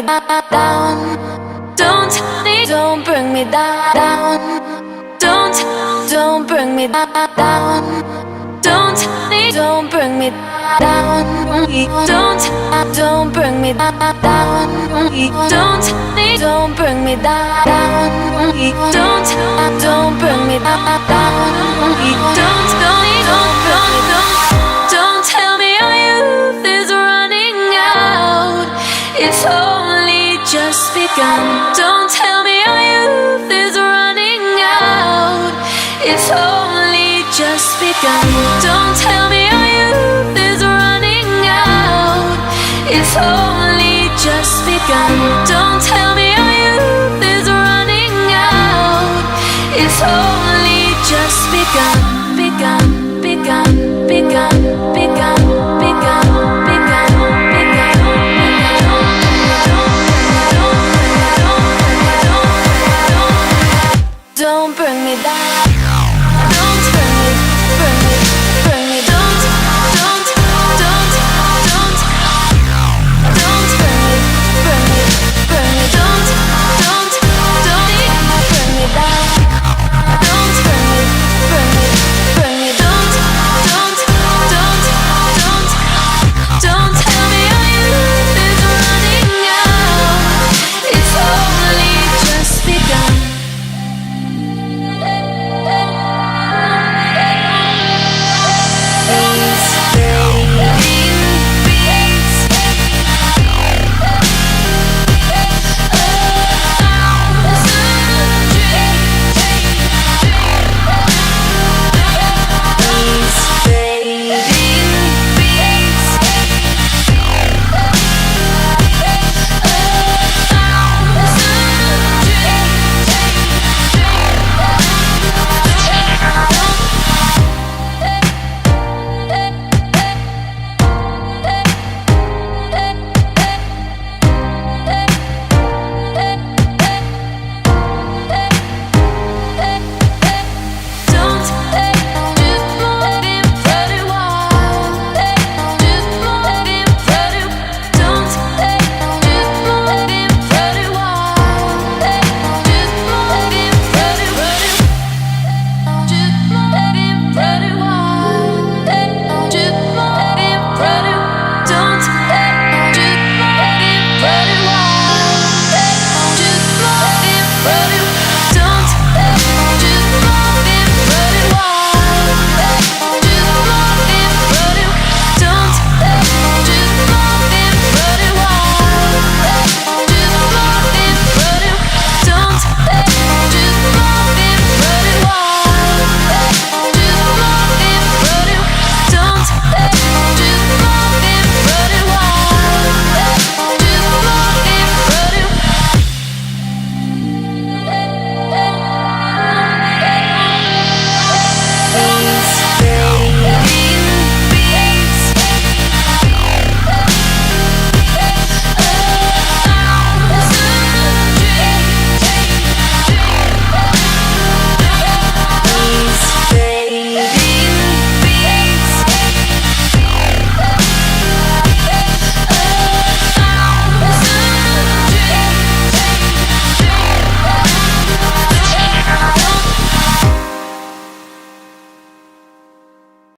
me down. Don't bring me down. Don't bring me down. Don't bring me down. Don't bring me down. Don't bring me down. Don't bring me down. Don't tell me our youth is running out. It's only just begun. Don't tell me our youth is running out. It's only just begun. Don't